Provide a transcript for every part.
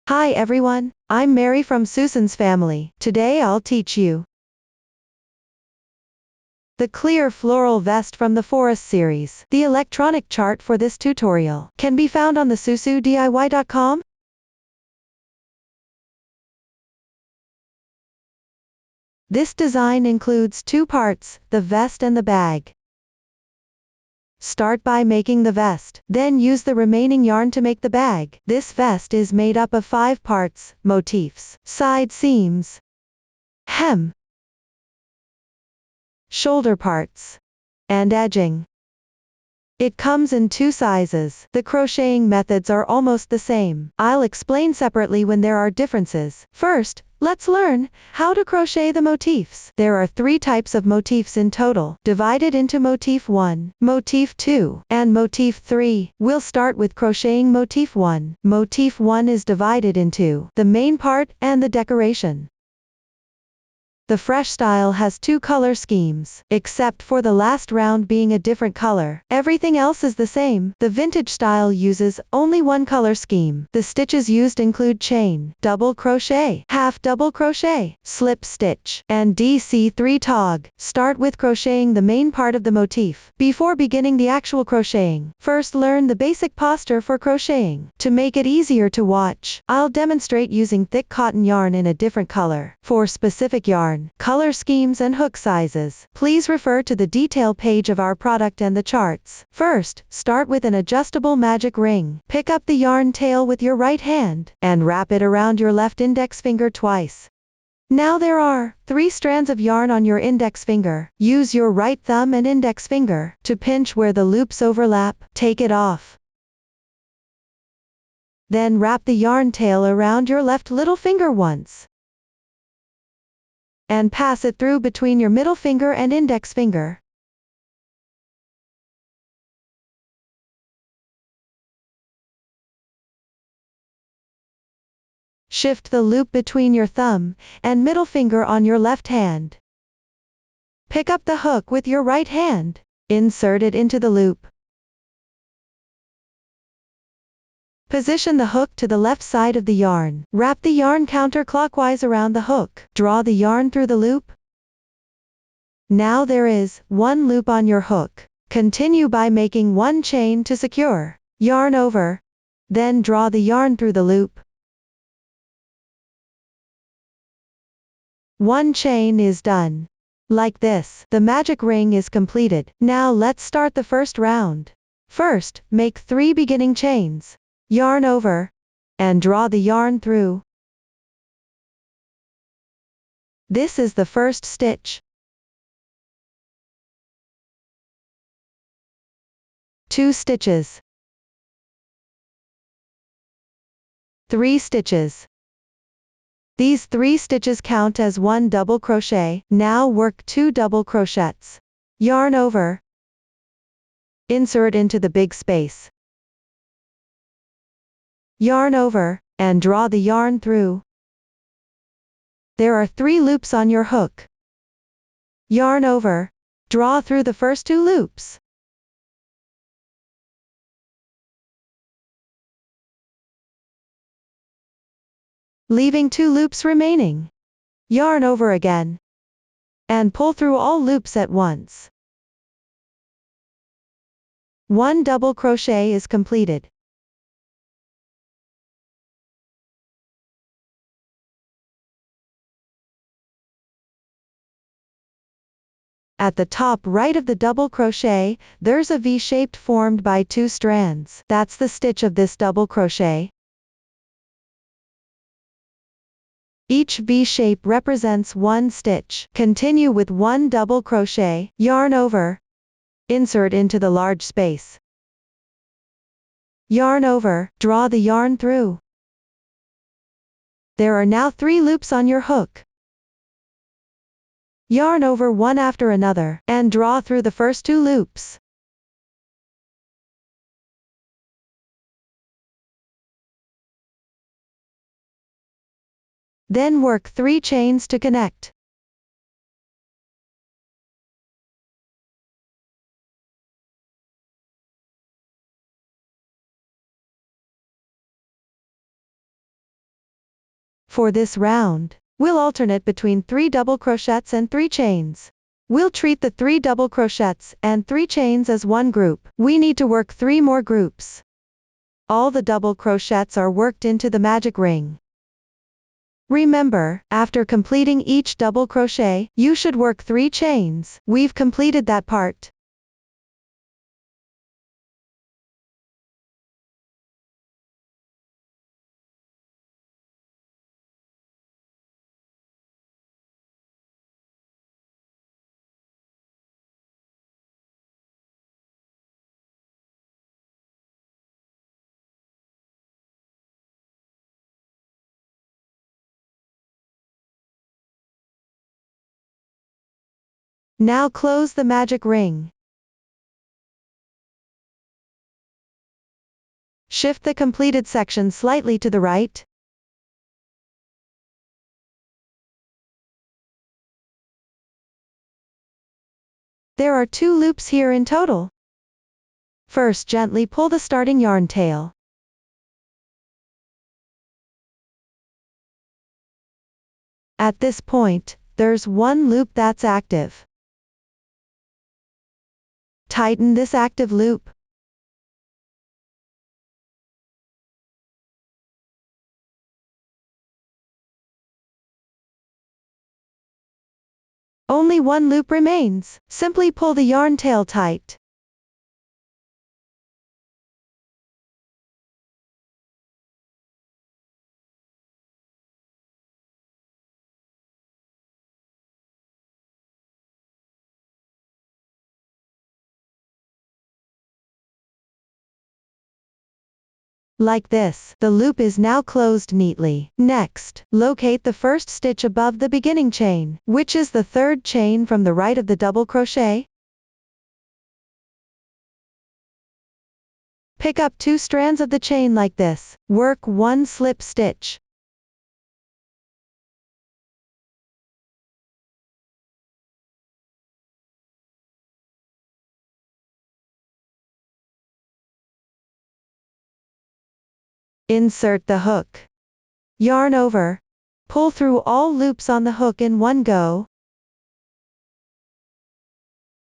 Hi everyone, I'm Mary from Susan's family. Today I'll teach you the clear floral vest from the Forest series. The electronic chart for this tutorial can be found on the susodiy.com. This design includes two parts, the vest and the bag. Start by making the vest, then use the remaining yarn to make the bag. This vest is made up of 5 parts, motifs, side seams, hem, shoulder parts, and edging. It comes in 2 sizes. The crocheting methods are almost the same. I'll explain separately when there are differences. First, let's learn how to crochet the motifs. There are 3 types of motifs in total, divided into Motif 1, Motif 2, and Motif 3. We'll start with crocheting Motif 1. Motif 1 is divided into the main part and the decoration. The fresh style has 2 color schemes, except for the last round being a different color. Everything else is the same. The vintage style uses only 1 color scheme. The stitches used include chain, double crochet, half double crochet, slip stitch, and DC3 tog. Start with crocheting the main part of the motif. Before beginning the actual crocheting, first learn the basic posture for crocheting. To make it easier to watch, I'll demonstrate using thick cotton yarn in a different color. For specific yarn, color schemes and hook sizes, please refer to the detail page of our product and the charts. First, start with an adjustable magic ring. Pick up the yarn tail with your right hand, and wrap it around your left index finger twice. Now there are 3 strands of yarn on your index finger. Use your right thumb and index finger to pinch where the loops overlap. Take it off. Then wrap the yarn tail around your left little finger once, and pass it through between your middle finger and index finger. Shift the loop between your thumb and middle finger on your left hand. Pick up the hook with your right hand. Insert it into the loop. Position the hook to the left side of the yarn. Wrap the yarn counterclockwise around the hook. Draw the yarn through the loop. Now there is 1 loop on your hook. Continue by making 1 chain to secure. Yarn over. Then draw the yarn through the loop. 1 chain is done. Like this, the magic ring is completed. Now let's start the first round. First, make 3 beginning chains. Yarn over, and draw the yarn through. This is the first stitch. 2 stitches. 3 stitches. These 3 stitches count as 1 double crochet. Now work 2 double crochets. Yarn over. Insert into the big space. Yarn over, and draw the yarn through. There are 3 loops on your hook. Yarn over. Draw through the first 2 loops. Leaving 2 loops remaining. Yarn over again, and pull through all loops at once. 1 double crochet is completed. At the top right of the double crochet, there's a V shaped formed by 2 strands. That's the stitch of this double crochet. Each V shape represents 1 stitch. Continue with 1 double crochet. Yarn over. Insert into the large space. Yarn over. Draw the yarn through. There are now 3 loops on your hook. Yarn over one after another, and draw through the first 2 loops. Then work 3 chains to connect. For this round, we'll alternate between 3 double crochets and 3 chains. We'll treat the 3 double crochets and 3 chains as one group. We need to work 3 more groups. All the double crochets are worked into the magic ring. Remember, after completing each double crochet, you should work 3 chains. We've completed that part. Now close the magic ring. Shift the completed section slightly to the right. There are 2 loops here in total. First, gently pull the starting yarn tail. At this point, there's 1 loop that's active. Tighten this active loop. Only 1 loop remains. Simply pull the yarn tail tight. Like this, the loop is now closed neatly. Next, locate the first stitch above the beginning chain, which is the 3rd chain from the right of the double crochet. Pick up 2 strands of the chain like this. Work 1 slip stitch. Insert the hook. Yarn over. Pull through all loops on the hook in one go.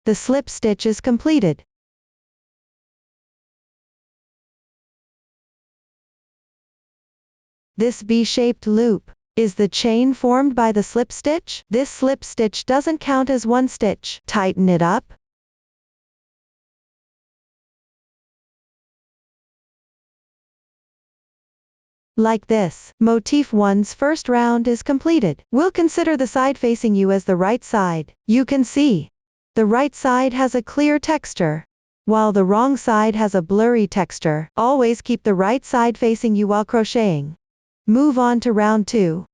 The slip stitch is completed. This V-shaped loop is the chain formed by the slip stitch. This slip stitch doesn't count as one stitch. Tighten it up. Like this, Motif 1's first round is completed. We'll consider the side facing you as the right side. You can see, the right side has a clear texture, while the wrong side has a blurry texture. Always keep the right side facing you while crocheting. Move on to round 2.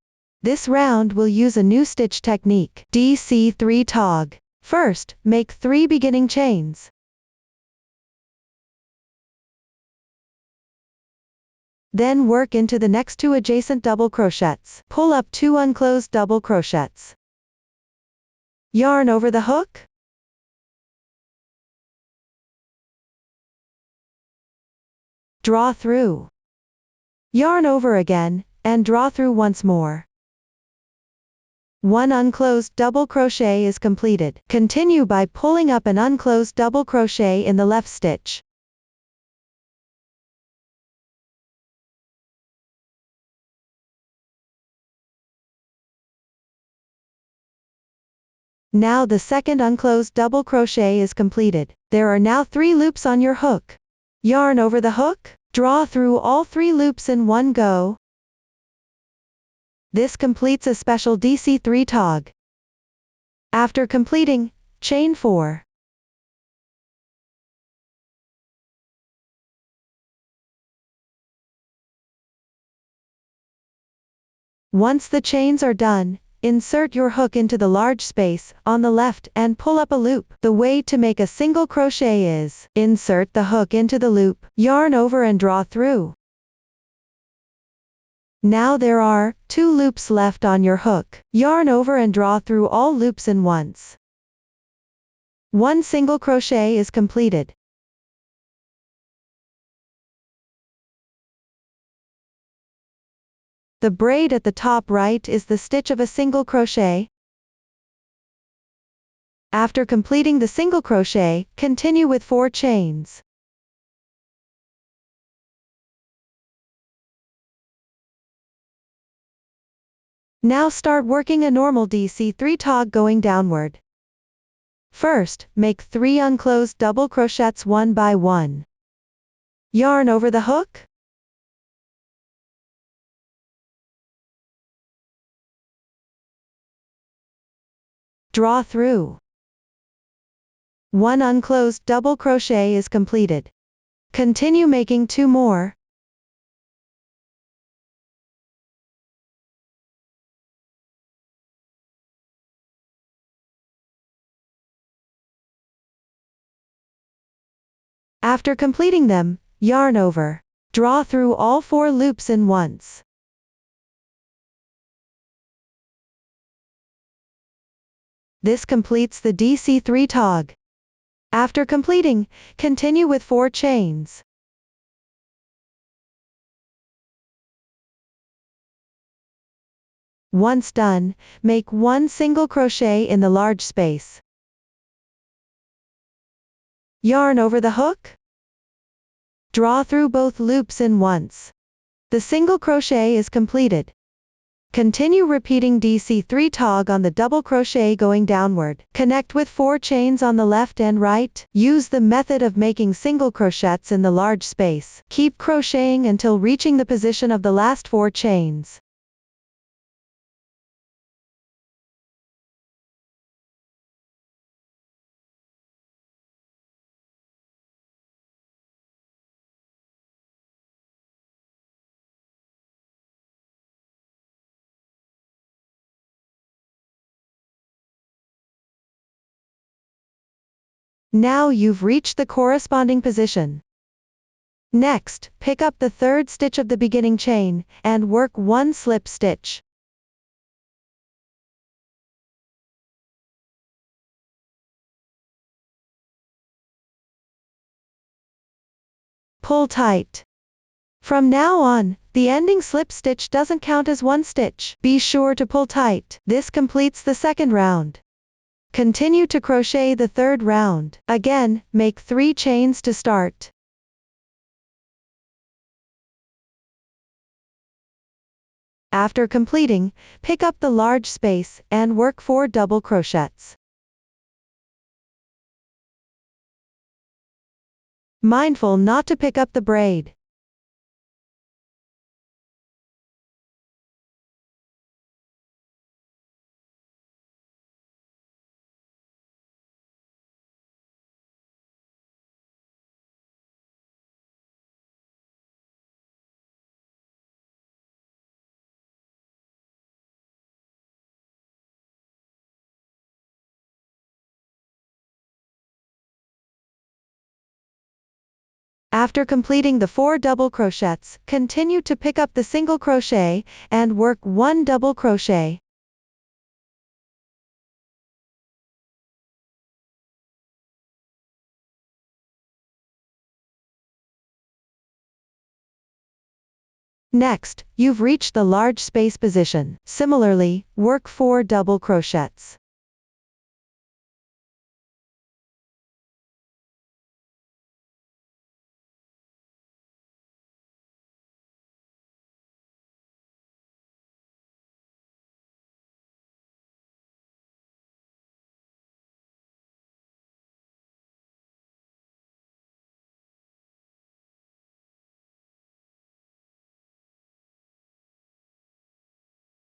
This round will use a new stitch technique, DC3 tog. First, make 3 beginning chains. Then work into the next 2 adjacent double crochets. Pull up 2 unclosed double crochets. Yarn over the hook. Draw through. Yarn over again, and draw through once more. 1 unclosed double crochet is completed. Continue by pulling up an unclosed double crochet in the left stitch. Now the second unclosed double crochet is completed. There are now 3 loops on your hook. Yarn over the hook. Draw through all 3 loops in one go. This completes a special DC3 tog. After completing, chain 4. Once the chains are done, insert your hook into the large space on the left and pull up a loop. The way to make a single crochet is, insert the hook into the loop, yarn over and draw through. Now there are 2 loops left on your hook. Yarn over and draw through all loops in once. 1 single crochet is completed. The braid at the top right is the stitch of a single crochet. After completing the single crochet, continue with 4 chains. Now start working a normal DC3 tog going downward. First, make 3 unclosed double crochets one by one. Yarn over the hook. Draw through. 1 unclosed double crochet is completed. Continue making 2 more. After completing them, yarn over. Draw through all 4 loops in once. This completes the DC3 tog. After completing, continue with 4 chains. Once done, make 1 single crochet in the large space. Yarn over the hook. Draw through both loops in once. The single crochet is completed. Continue repeating DC3 tog on the double crochet going downward. Connect with 4 chains on the left and right. Use the method of making single crochets in the large space. Keep crocheting until reaching the position of the last 4 chains. Now you've reached the corresponding position. Next, pick up the 3rd stitch of the beginning chain, and work 1 slip stitch. Pull tight. From now on, the ending slip stitch doesn't count as 1 stitch. Be sure to pull tight. This completes the 2nd round. Continue to crochet the 3rd round. Again, make 3 chains to start. After completing, pick up the large space, and work 4 double crochets. Mindful not to pick up the braid. After completing the 4 double crochets, continue to pick up the single crochet, and work 1 double crochet. Next, you've reached the large space position. Similarly, work 4 double crochets.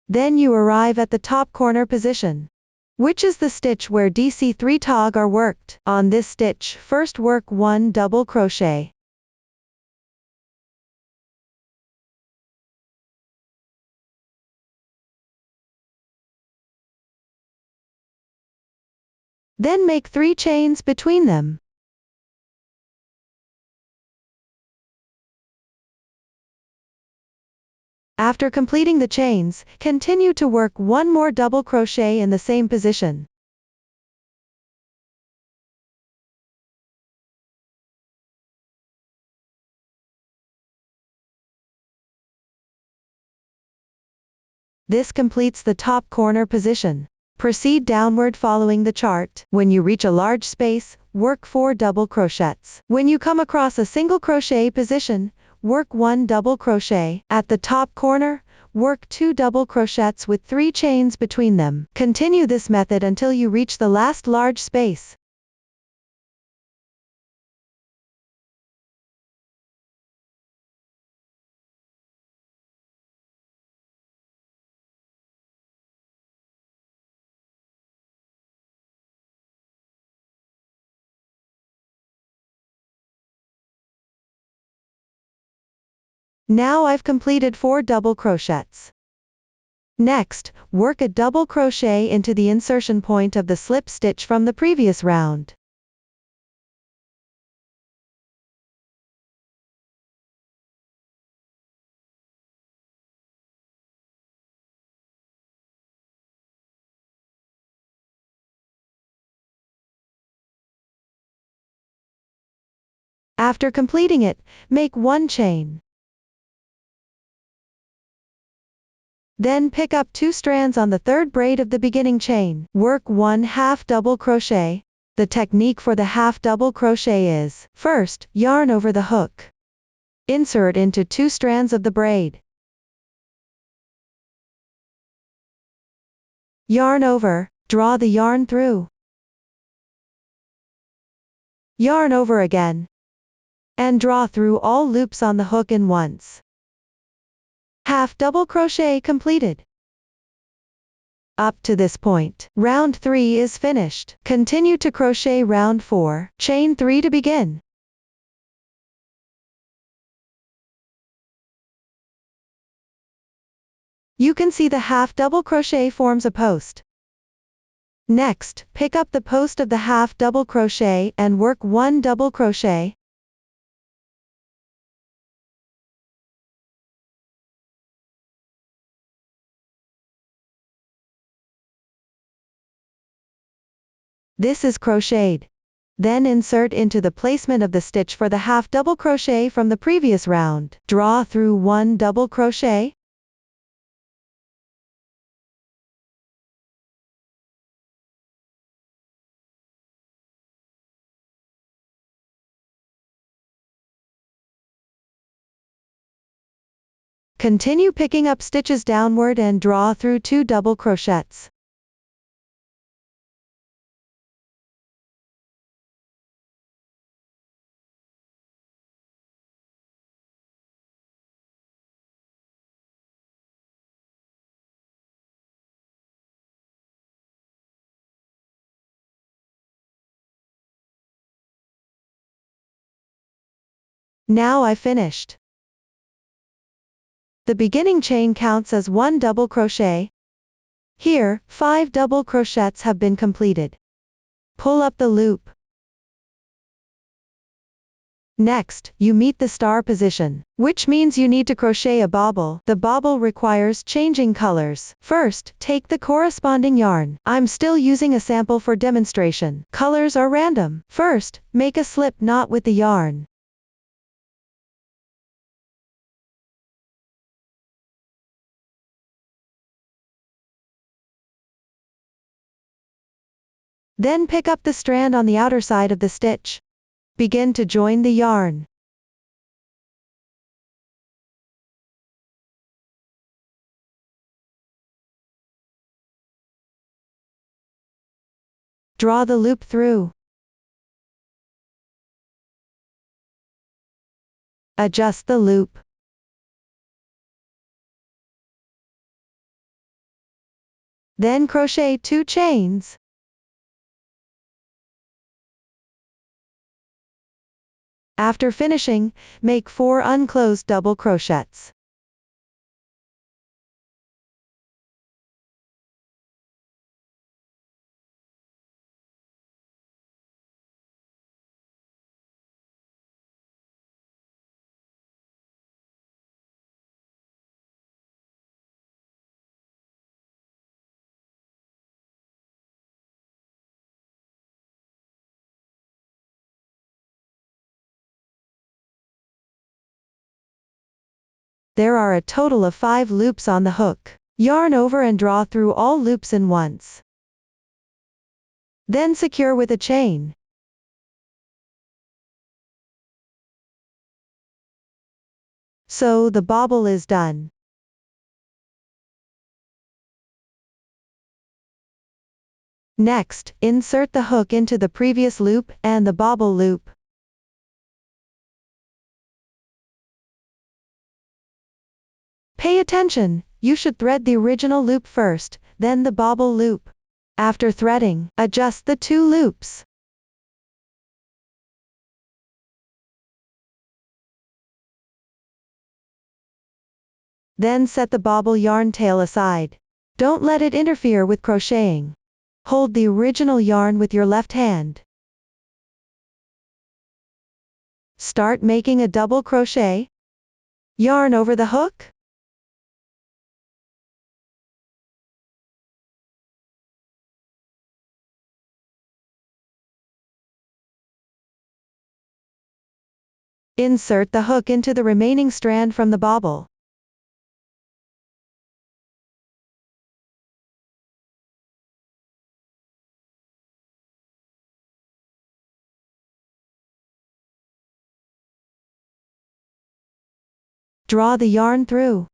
Then you arrive at the top corner position, which is the stitch where DC3 tog are worked. On this stitch, first work 1 double crochet. Then make 3 chains between them. After completing the chains, continue to work 1 more double crochet in the same position. This completes the top corner position. Proceed downward following the chart. When you reach a large space, work 4 double crochets. When you come across a single crochet position, work 1 double crochet. At the top corner, work 2 double crochets with 3 chains between them. Continue this method until you reach the last large space. Now I've completed 4 double crochets. Next, work a double crochet into the insertion point of the slip stitch from the previous round. After completing it, make 1 chain. Then pick up 2 strands on the third braid of the beginning chain. Work 1 half double crochet. The technique for the half double crochet is, first, yarn over the hook. Insert into 2 strands of the braid. Yarn over, draw the yarn through. Yarn over again. And draw through all loops on the hook in once. Half double crochet completed. Up to this point, round 3 is finished. Continue to crochet round 4, chain 3 to begin. You can see the half double crochet forms a post. Next, pick up the post of the half double crochet and work 1 double crochet. This is crocheted. Then insert into the placement of the stitch for the half double crochet from the previous round. Draw through 1 double crochet. Continue picking up stitches downward and draw through 2 double crochets. Now I've finished. The beginning chain counts as 1 double crochet. Here, 5 double crochets have been completed. Pull up the loop. Next, you meet the star position, which means you need to crochet a bobble. The bobble requires changing colors. First, take the corresponding yarn. I'm still using a sample for demonstration. Colors are random. First, make a slip knot with the yarn. Then pick up the strand on the outer side of the stitch. Begin to join the yarn. Draw the loop through. Adjust the loop. Then crochet 2 chains. After finishing, make 4 unclosed double crochets. There are a total of 5 loops on the hook. Yarn over and draw through all loops in once. Then secure with a chain. So the bobble is done. Next, insert the hook into the previous loop and the bobble loop. Pay attention, you should thread the original loop first, then the bobble loop. After threading, adjust the two loops. Then set the bobble yarn tail aside. Don't let it interfere with crocheting. Hold the original yarn with your left hand. Start making a double crochet. Yarn over the hook. Insert the hook into the remaining strand from the bobble. Draw the yarn through.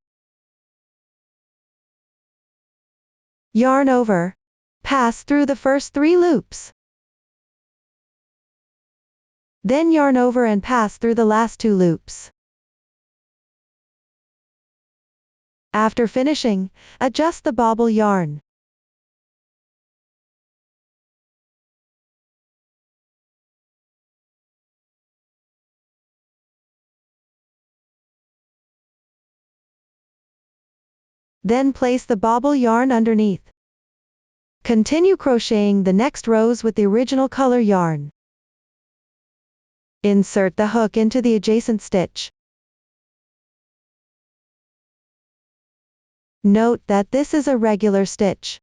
Yarn over. Pass through the first 3 loops. Then yarn over and pass through the last 2 loops. After finishing, adjust the bobble yarn. Then place the bobble yarn underneath. Continue crocheting the next rows with the original color yarn. Insert the hook into the adjacent stitch. Note that this is a regular stitch.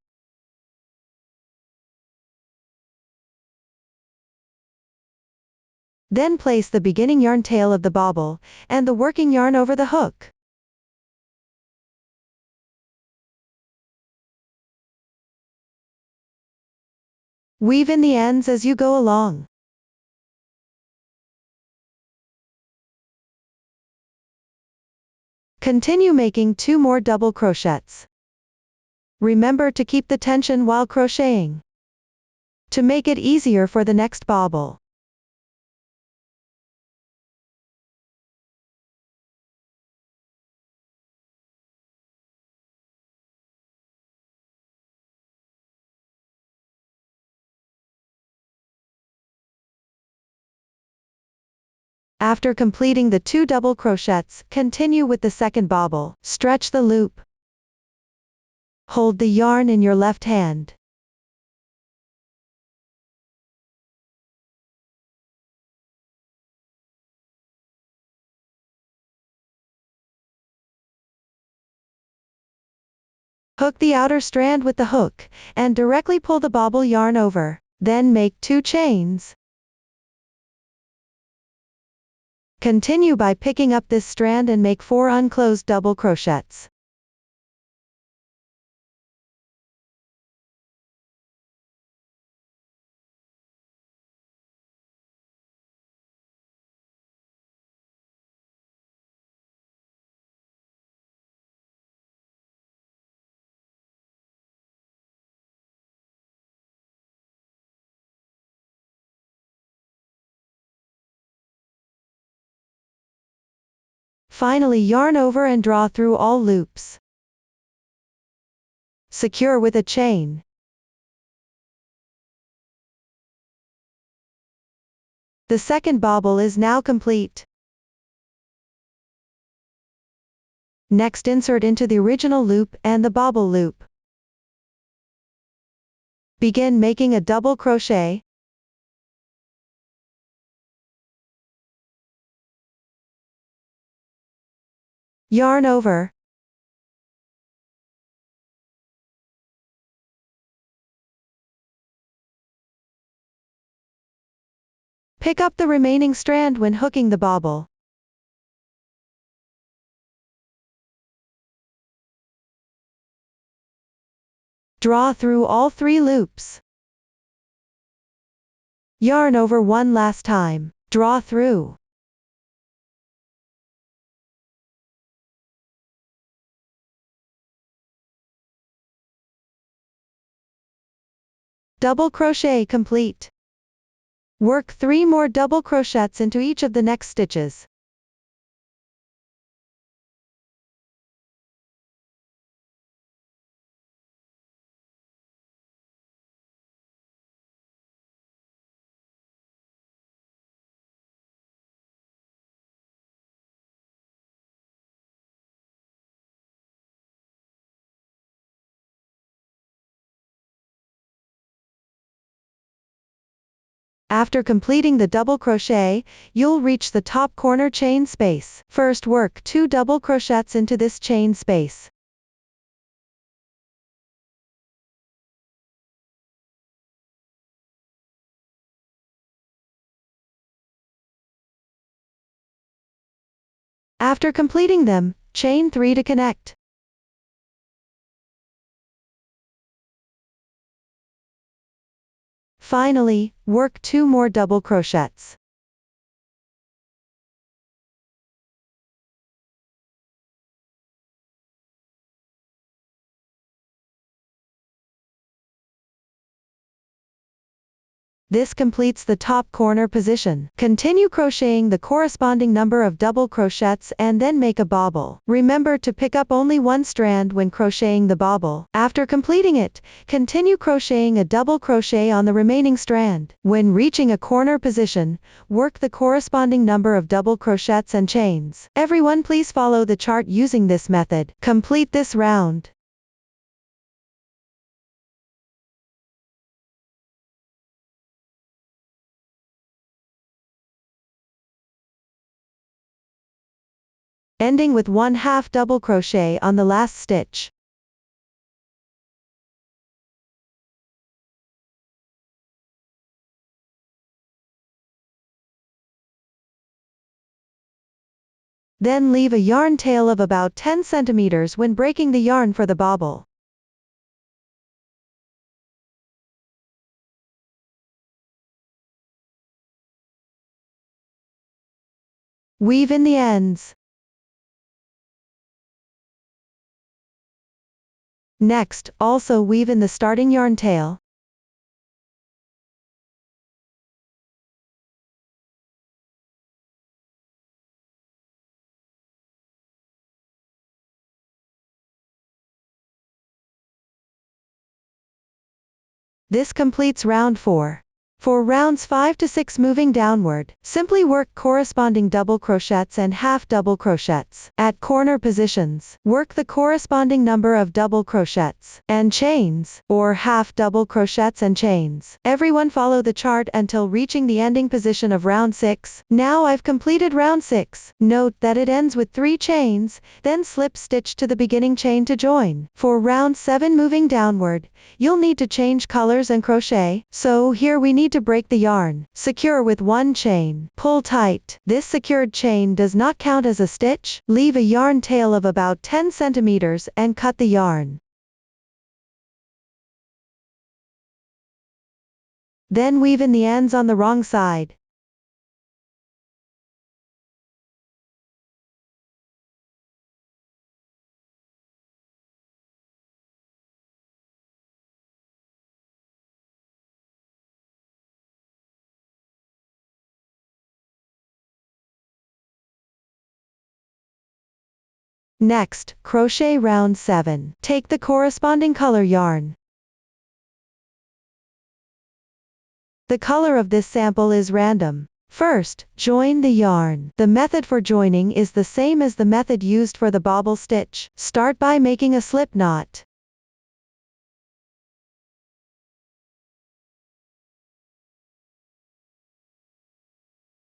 Then place the beginning yarn tail of the bobble and the working yarn over the hook. Weave in the ends as you go along. Continue making 2 more double crochets. Remember to keep the tension while crocheting, to make it easier for the next bobble. After completing the 2 double crochets, continue with the second bobble. Stretch the loop. Hold the yarn in your left hand. Hook the outer strand with the hook, and directly pull the bobble yarn over. Then make 2 chains. Continue by picking up this strand and make 4 unclosed double crochets. Finally, yarn over and draw through all loops. Secure with a chain. The second bobble is now complete. Next, insert into the original loop and the bobble loop. Begin making a double crochet. Yarn over. Pick up the remaining strand when hooking the bobble. Draw through all 3 loops. Yarn over one last time. Draw through. Double crochet complete. Work 3 more double crochets into each of the next stitches. After completing the double crochet, you'll reach the top corner chain space. First work 2 double crochets into this chain space. After completing them, chain 3 to connect. Finally, work 2 more double crochets. This completes the top corner position. Continue crocheting the corresponding number of double crochets and then make a bobble. Remember to pick up only one strand when crocheting the bobble. After completing it, continue crocheting a double crochet on the remaining strand. When reaching a corner position, work the corresponding number of double crochets and chains. Everyone please follow the chart using this method. Complete this round. Ending with 1/2 double crochet on the last stitch. Then leave a yarn tail of about 10 centimeters when breaking the yarn for the bobble. Weave in the ends. Next, also weave in the starting yarn tail. This completes round 4. For rounds 5 to 6 moving downward, simply work corresponding double crochets and half double crochets. At corner positions, work the corresponding number of double crochets and chains, or half double crochets and chains. Everyone follow the chart until reaching the ending position of round 6. Now I've completed round 6. Note that it ends with 3 chains, then slip stitch to the beginning chain to join. For round 7 moving downward, you'll need to change colors and crochet, so here we need to break the yarn. Secure with 1 chain. Pull tight. This secured chain does not count as a stitch. Leave a yarn tail of about 10 centimeters and cut the yarn. Then weave in the ends on the wrong side. Next, crochet round 7. Take the corresponding color yarn. The color of this sample is random. First, join the yarn. The method for joining is the same as the method used for the bobble stitch. Start by making a slip knot.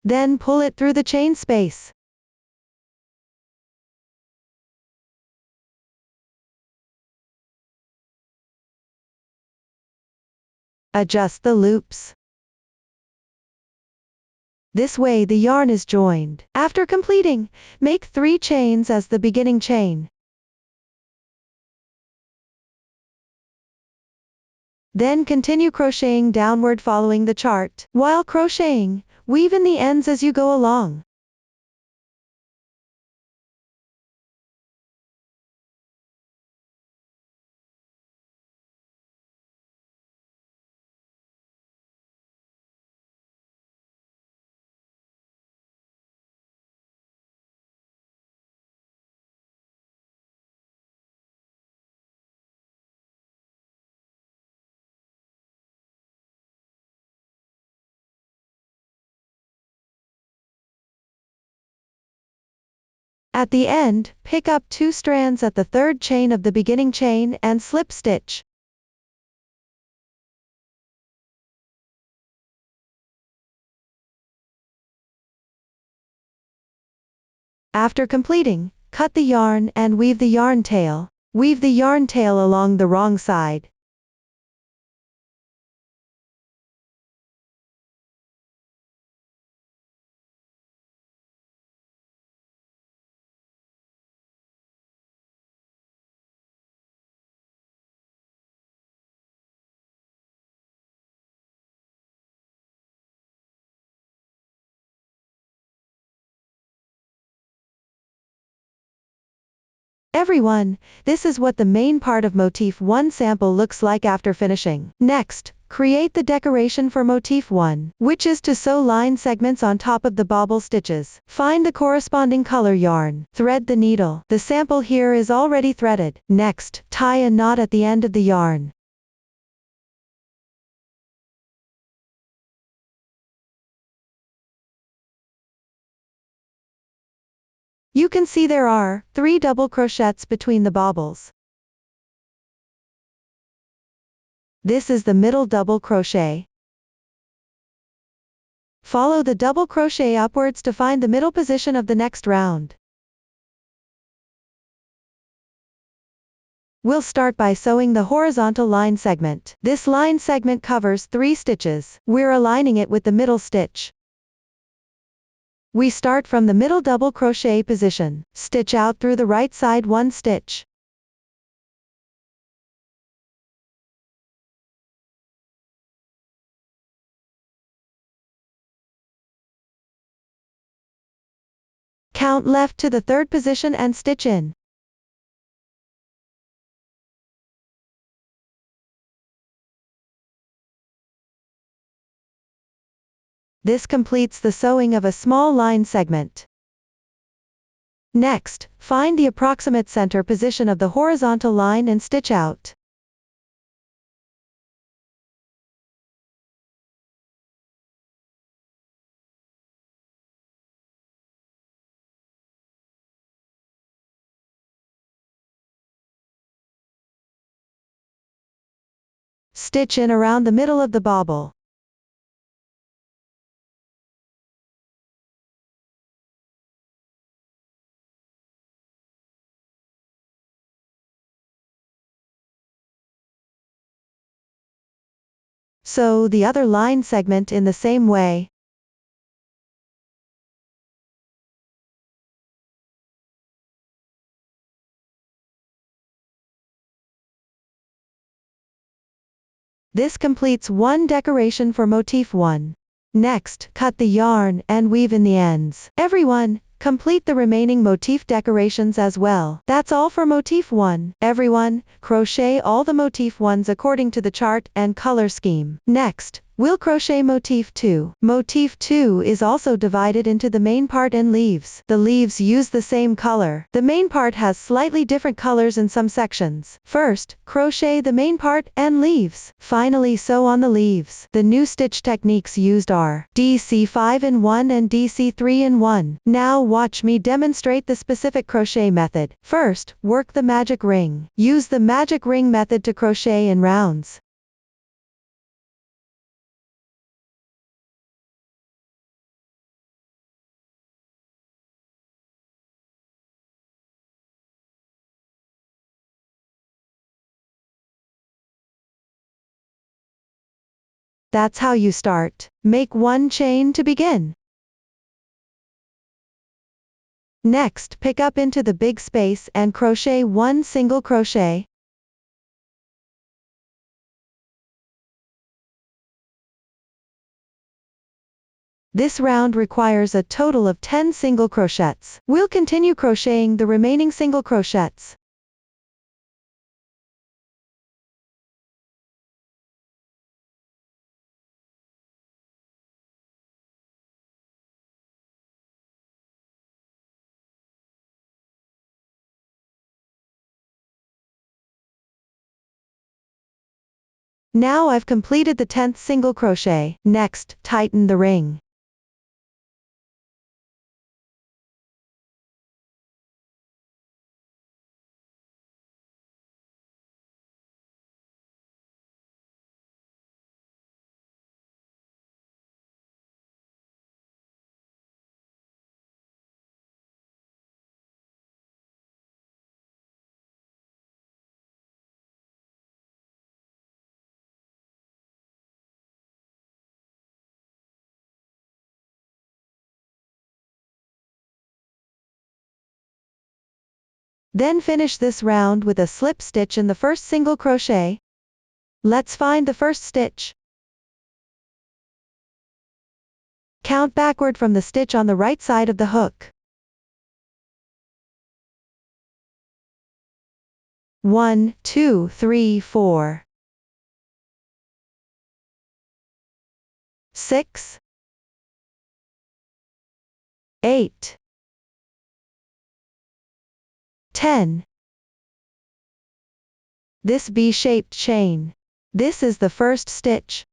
Then pull it through the chain space. Adjust the loops. This way the yarn is joined. After completing, make 3 chains as the beginning chain. Then continue crocheting downward following the chart. While crocheting, weave in the ends as you go along. At the end, pick up 2 strands at the 3rd chain of the beginning chain and slip stitch. After completing, cut the yarn and weave the yarn tail. Weave the yarn tail along the wrong side. Everyone, this is what the main part of Motif 1 sample looks like after finishing. Next, create the decoration for Motif 1, which is to sew line segments on top of the bobble stitches. Find the corresponding color yarn. Thread the needle. The sample here is already threaded. Next, tie a knot at the end of the yarn. You can see there are 3 double crochets between the bobbles. This is the middle double crochet. Follow the double crochet upwards to find the middle position of the next round. We'll start by sewing the horizontal line segment. This line segment covers 3 stitches. We're aligning it with the middle stitch. We start from the middle double crochet position. Stitch out through the right side 1 stitch. Count left to the 3rd position and stitch in. This completes the sewing of a small line segment. Next, find the approximate center position of the horizontal line and stitch out. Stitch in around the middle of the bobble. Sew the other line segment in the same way. This completes 1 decoration for Motif 1. Next, cut the yarn and weave in the ends. Everyone, complete the remaining motif decorations as well. That's all for Motif 1. Everyone, crochet all the Motif 1s according to the chart and color scheme. Next, we'll crochet Motif 2. Motif 2 is also divided into the main part and leaves. The leaves use the same color. The main part has slightly different colors in some sections. First, crochet the main part and leaves. Finally, sew on the leaves. The new stitch techniques used are DC 5-in-1 and DC 3-in-1. Now watch me demonstrate the specific crochet method. First, work the magic ring. Use the magic ring method to crochet in rounds. That's how you start. Make 1 chain to begin. Next, pick up into the big space and crochet 1 single crochet. This round requires a total of 10 single crochets. We'll continue crocheting the remaining single crochets. Now I've completed the 10th single crochet. Next, tighten the ring. Then finish this round with a slip stitch in the first single crochet. Let's find the first stitch. Count backward from the stitch on the right side of the hook. 1, 2, 3, 4, 6, 8, 10. This B-shaped chain. This is the first stitch.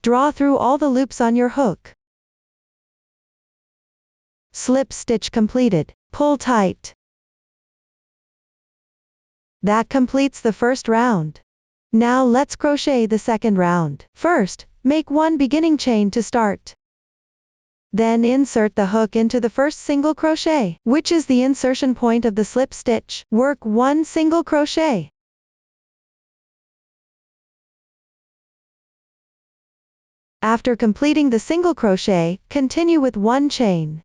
Draw through all the loops on your hook. Slip stitch completed. Pull tight. That completes the first round. Now let's crochet the second round. First, make one beginning chain to start. Then insert the hook into the first single crochet, which is the insertion point of the slip stitch. Work one single crochet. After completing the single crochet, continue with one chain.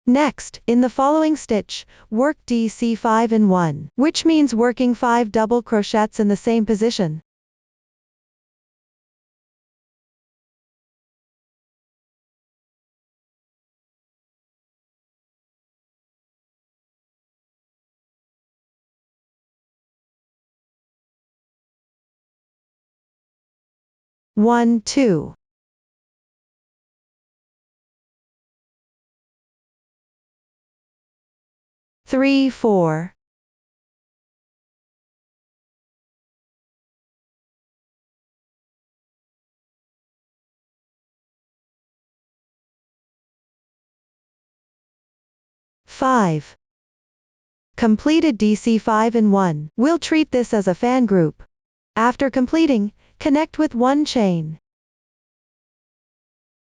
Next, in the following stitch, work DC5 in 1, which means working 5 double crochets in the same position. One, 2. 3, 4. 5. Completed DC5 in 1. We'll treat this as a fan group. After completing, connect with one chain.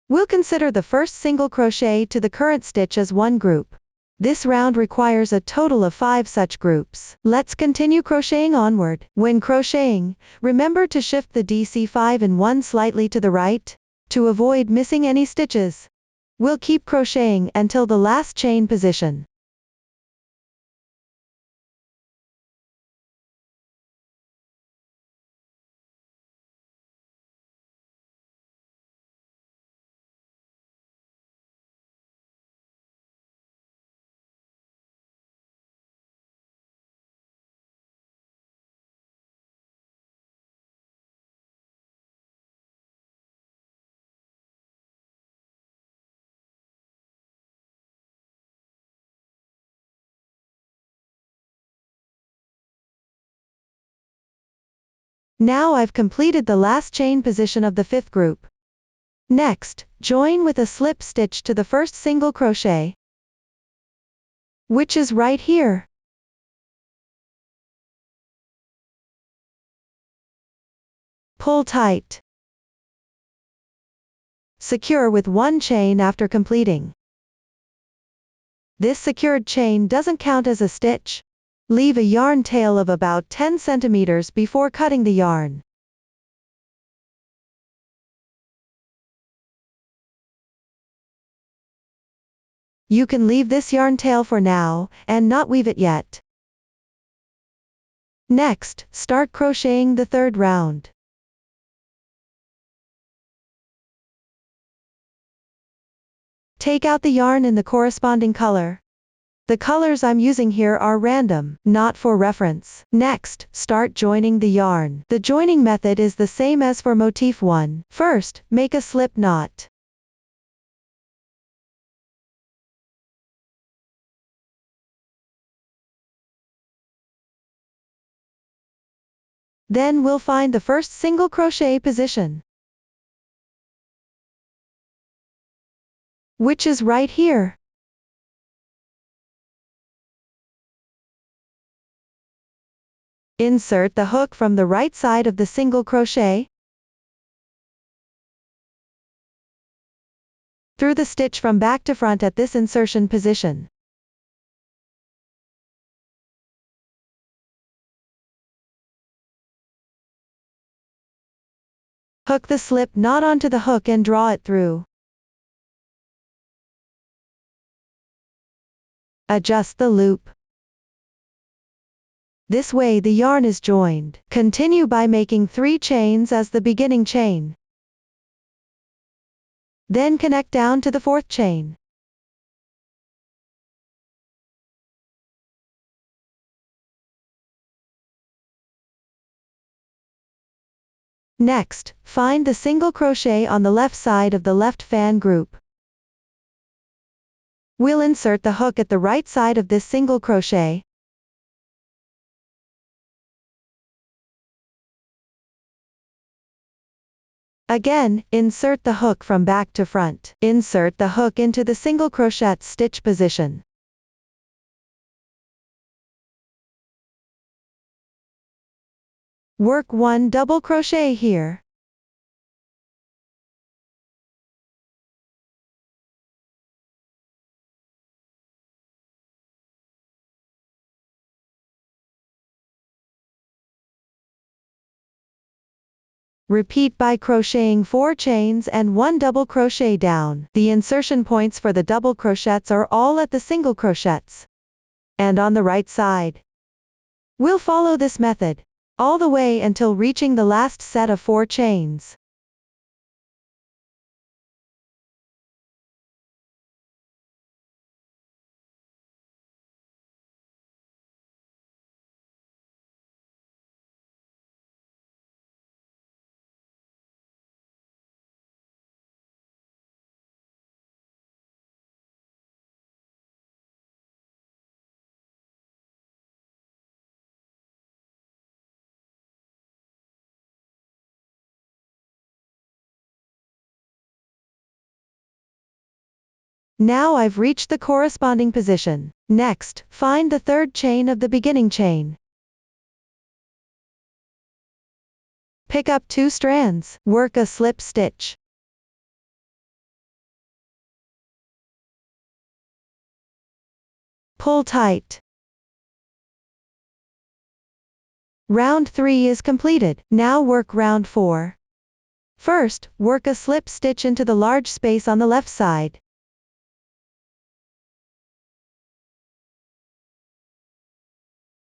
We'll consider the first single crochet to the current stitch as one group. This round requires a total of 5 such groups. Let's continue crocheting onward. When crocheting, remember to shift the DC5 in 1 slightly to the right, to avoid missing any stitches. We'll keep crocheting until the last chain position. Now I've completed the last chain position of the 5th group. Next, join with a slip stitch to the first single crochet, which is right here. Pull tight. Secure with one chain after completing. This secured chain doesn't count as a stitch. Leave a yarn tail of about 10 centimeters before cutting the yarn. You can leave this yarn tail for now, and not weave it yet. Next, start crocheting the third round. Take out the yarn in the corresponding color. The colors I'm using here are random, not for reference. Next, start joining the yarn. The joining method is the same as for motif 1. First, make a slip knot. Then we'll find the first single crochet position, which is right here. Insert the hook from the right side of the single crochet through the stitch from back to front at this insertion position. Hook the slip knot onto the hook and draw it through. Adjust the loop. This way the yarn is joined. Continue by making 3 chains as the beginning chain. Then connect down to the 4th chain. Next, find the single crochet on the left side of the left fan group. We'll insert the hook at the right side of this single crochet. Again, insert the hook from back to front. Insert the hook into the single crochet stitch position. Work 1 double crochet here. Repeat by crocheting 4 chains and 1 double crochet down. The insertion points for the double crochets are all at the single crochets and on the right side. We'll follow this method all the way until reaching the last set of 4 chains. Now I've reached the corresponding position. Next, find the 3rd chain of the beginning chain. Pick up 2 strands, work a slip stitch. Pull tight. Round 3 is completed. Now work round 4. First, work a slip stitch into the large space on the left side.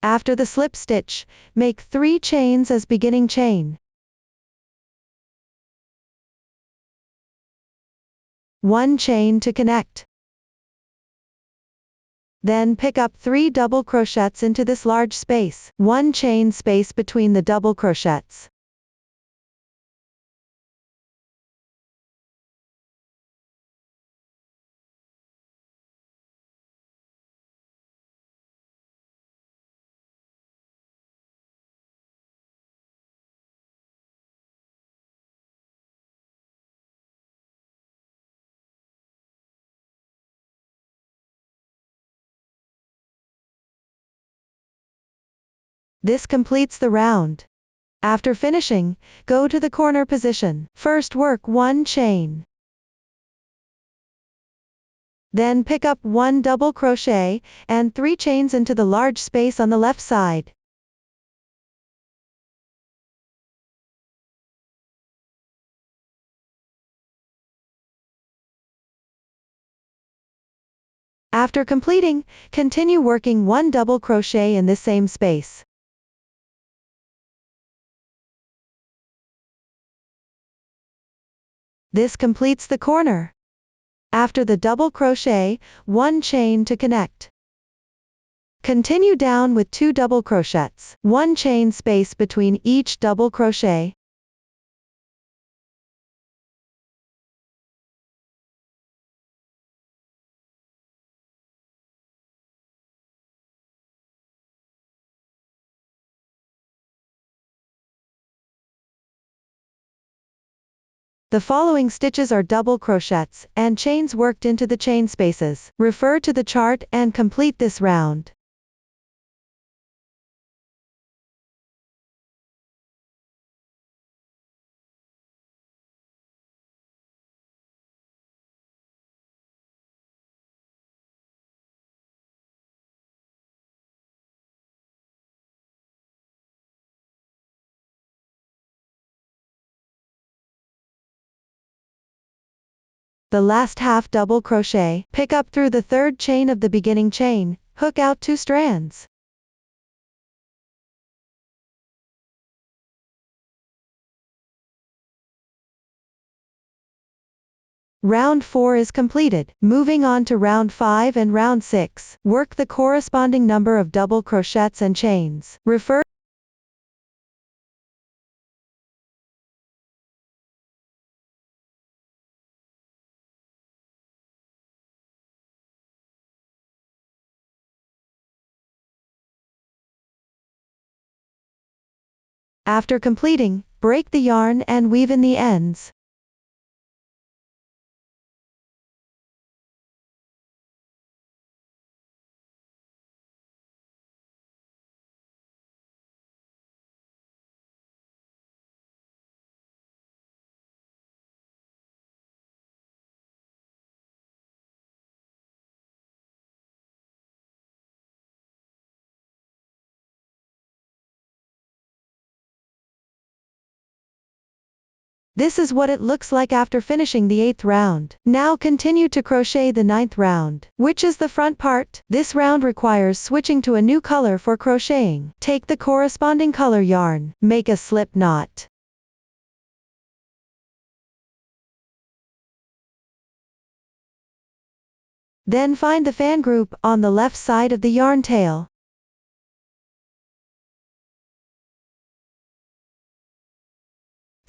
After the slip stitch, make 3 chains as beginning chain. 1 chain to connect. Then pick up 3 double crochets into this large space. 1 chain space between the double crochets. This completes the round. After finishing, go to the corner position. First work 1 chain. Then pick up 1 double crochet, and 3 chains into the large space on the left side. After completing, continue working 1 double crochet in this same space. This completes the corner. After the double crochet, 1 chain to connect. Continue down with 2 double crochets, 1 chain space between each double crochet. The following stitches are double crochets and chains worked into the chain spaces. Refer to the chart and complete this round. The last half double crochet, pick up through the third chain of the beginning chain, hook out 2 strands. Round 4 is completed. Moving on to round 5 and round 6, work the corresponding number of double crochets and chains. Refer After completing, break the yarn and weave in the ends. This is what it looks like after finishing the 8th round. Now continue to crochet the 9th round, which is the front part. This round requires switching to a new color for crocheting. Take the corresponding color yarn, make a slip knot. Then find the fan group on the left side of the yarn tail.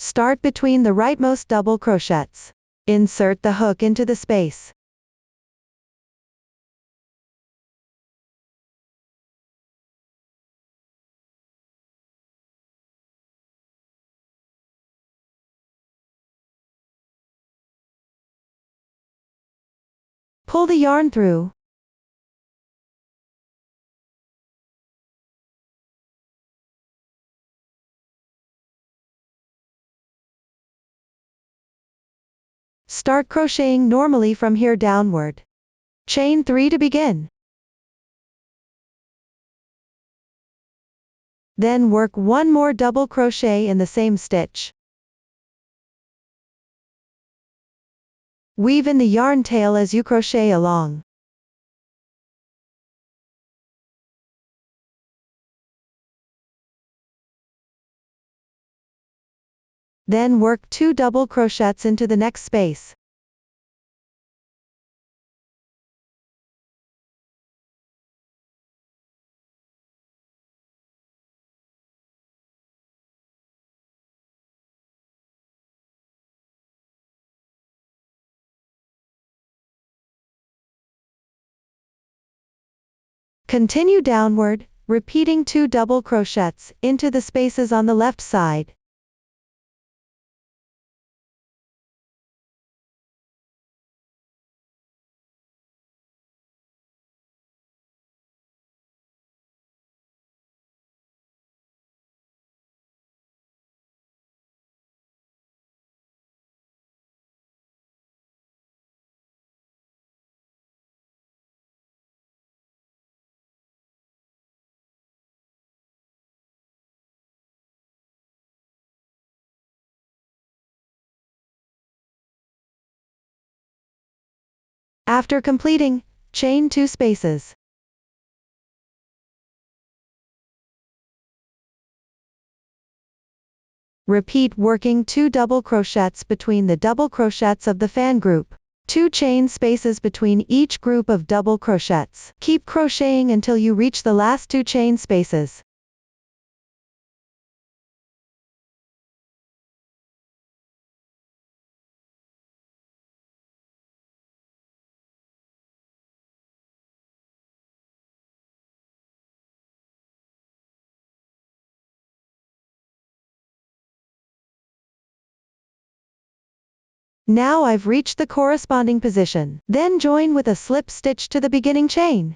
Start between the rightmost double crochets. Insert the hook into the space. Pull the yarn through. Start crocheting normally from here downward. Chain 3 to begin. Then work 1 more double crochet in the same stitch. Weave in the yarn tail as you crochet along. Then work 2 double crochets into the next space. Continue downward, repeating 2 double crochets into the spaces on the left side. After completing, chain 2 spaces. Repeat working 2 double crochets between the double crochets of the fan group. 2 chain spaces between each group of double crochets. Keep crocheting until you reach the last 2 chain spaces. Now I've reached the corresponding position. Then join with a slip stitch to the beginning chain.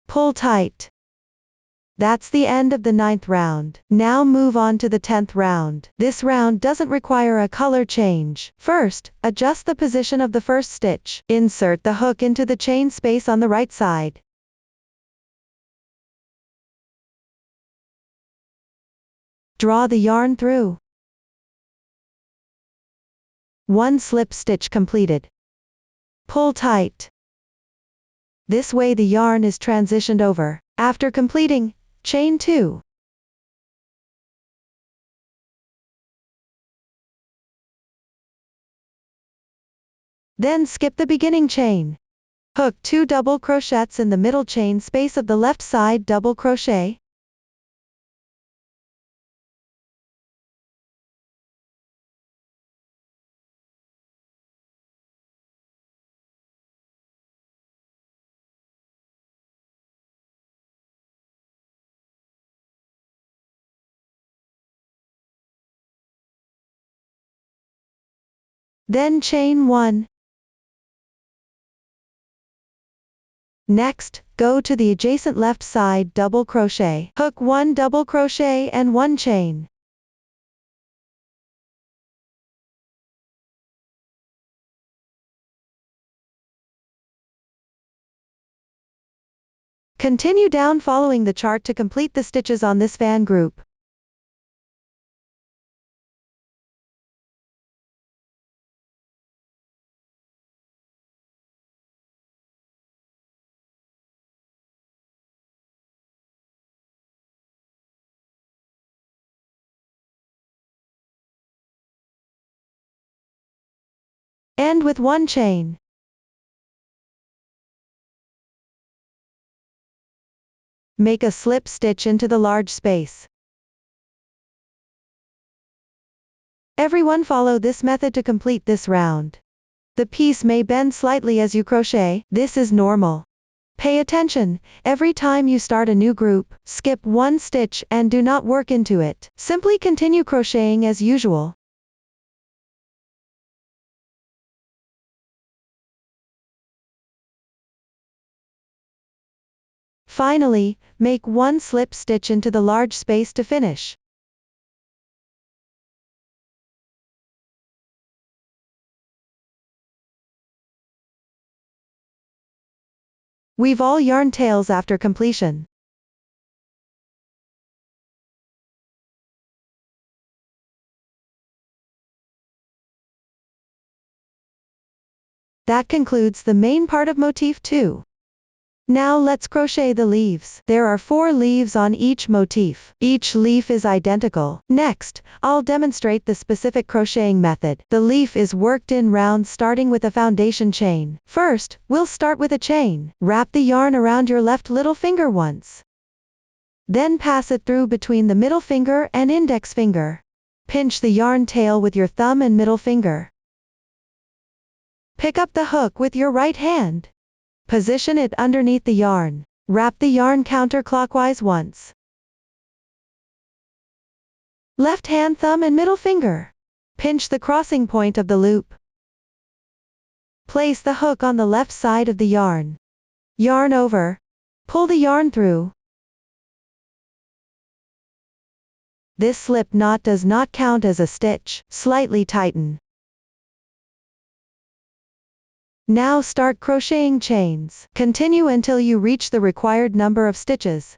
Pull tight. That's the end of the 9th round. Now move on to the 10th round. This round doesn't require a color change. First, adjust the position of the first stitch. Insert the hook into the chain space on the right side. Draw the yarn through. 1 slip stitch completed. Pull tight. This way the yarn is transitioned over. After completing, chain 2. Then skip the beginning chain. Hook 2 double crochets in the middle chain space of the left side double crochet. Then chain 1. Next, go to the adjacent left side double crochet. Hook 1 double crochet and 1 chain. Continue down following the chart to complete the stitches on this fan group. End with 1 chain. Make a slip stitch into the large space. Everyone follow this method to complete this round. The piece may bend slightly as you crochet. This is normal. Pay attention, every time you start a new group, skip 1 stitch and do not work into it. Simply continue crocheting as usual. Finally, make 1 slip stitch into the large space to finish. Weave all yarn tails after completion. That concludes the main part of motif 2. Now let's crochet the leaves. There are 4 leaves on each motif. Each leaf is identical. Next, I'll demonstrate the specific crocheting method. The leaf is worked in rounds starting with a foundation chain. First, we'll start with a chain. Wrap the yarn around your left little finger once. Then pass it through between the middle finger and index finger. Pinch the yarn tail with your thumb and middle finger. Pick up the hook with your right hand. Position it underneath the yarn. Wrap the yarn counterclockwise once. Left hand thumb and middle finger. Pinch the crossing point of the loop. Place the hook on the left side of the yarn. Yarn over. Pull the yarn through. This slip knot does not count as a stitch. Slightly tighten. Now start crocheting chains. Continue until you reach the required number of stitches.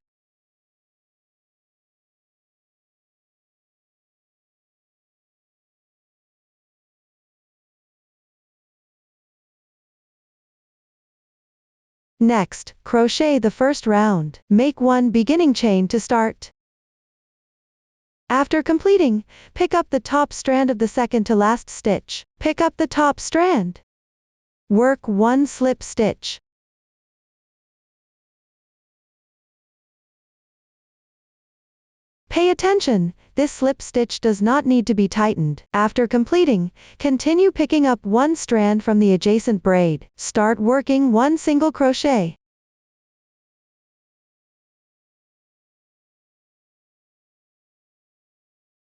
Next, crochet the first round. Make 1 beginning chain to start. After completing, pick up the top strand of the second to last stitch. Pick up the top strand. Work 1 slip stitch. Pay attention, this slip stitch does not need to be tightened. After completing, continue picking up 1 strand from the adjacent braid. Start working 1 single crochet.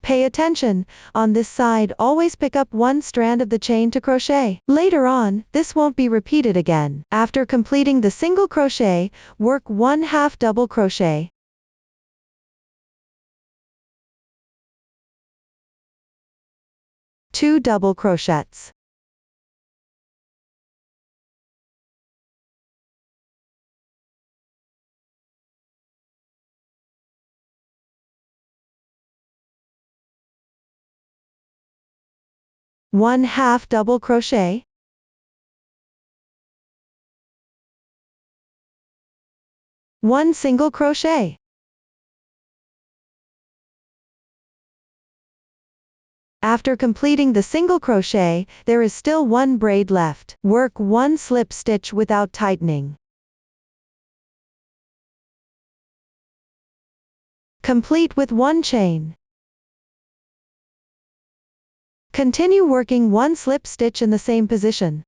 Pay attention, on this side always pick up 1 strand of the chain to crochet. Later on, this won't be repeated again. After completing the single crochet, work 1 half double crochet. Two double crochets. One half double crochet. One single crochet. After completing the single crochet, there is still 1 braid left. Work 1 slip stitch without tightening. Complete with 1 chain. Continue working 1 slip stitch in the same position.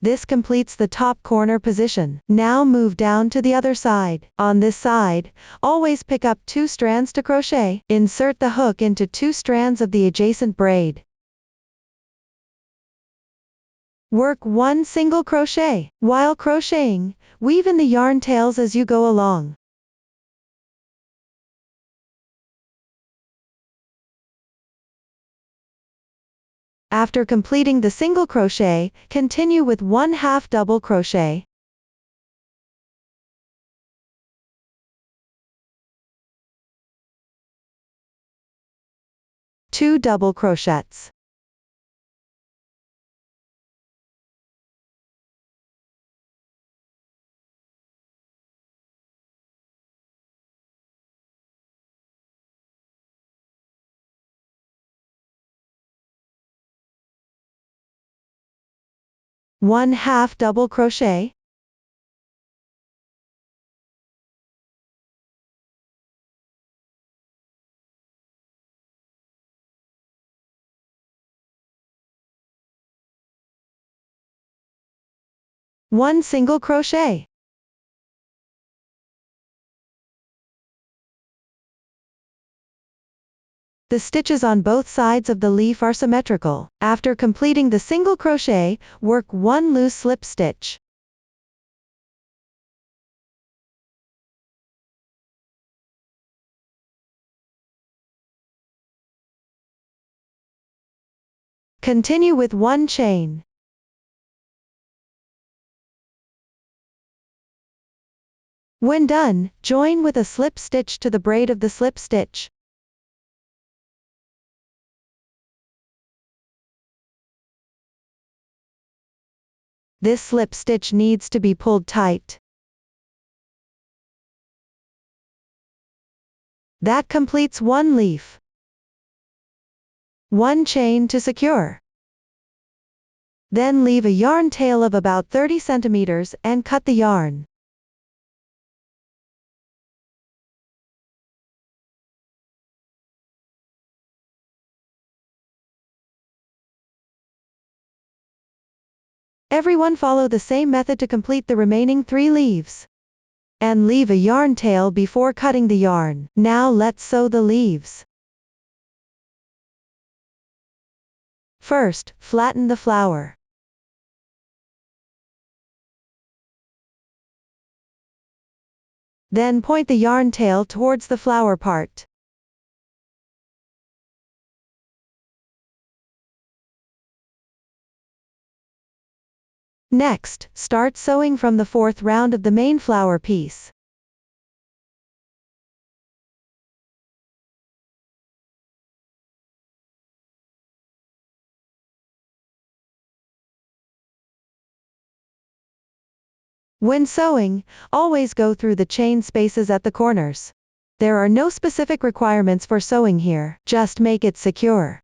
This completes the top corner position. Now move down to the other side. On this side, always pick up 2 strands to crochet. Insert the hook into 2 strands of the adjacent braid. Work 1 single crochet. While crocheting, weave in the yarn tails as you go along. After completing the single crochet, continue with 1 half double crochet. Two double crochets. One half double crochet. One single crochet. The stitches on both sides of the leaf are symmetrical. After completing the single crochet, work 1 loose slip stitch. Continue with 1 chain. When done, join with a slip stitch to the braid of the slip stitch. This slip stitch needs to be pulled tight. That completes 1 leaf. 1 chain to secure. Then leave a yarn tail of about 30 centimeters and cut the yarn. Everyone follow the same method to complete the remaining 3 leaves. And leave a yarn tail before cutting the yarn. Now let's sew the leaves. First, flatten the flower. Then point the yarn tail towards the flower part. Next, start sewing from the 4th round of the main flower piece. When sewing, always go through the chain spaces at the corners. There are no specific requirements for sewing here, just make it secure.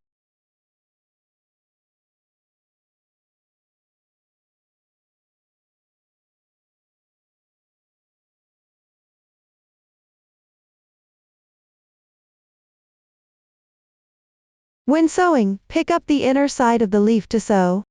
When sewing, pick up the inner side of the leaf to sew.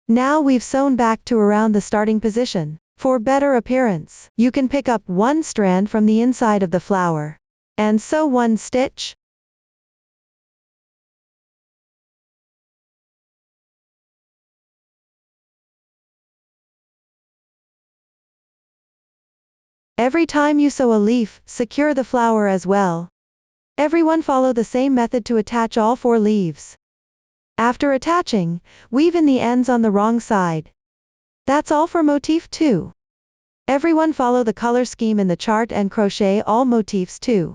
Now we've sewn back to around the starting position. For better appearance, you can pick up one strand from the inside of the flower and sew one stitch. Every time you sew a leaf, secure the flower as well. Everyone follow the same method to attach all 4 leaves. After attaching, weave in the ends on the wrong side. That's all for motif 2. Everyone follow the color scheme in the chart and crochet all motifs too.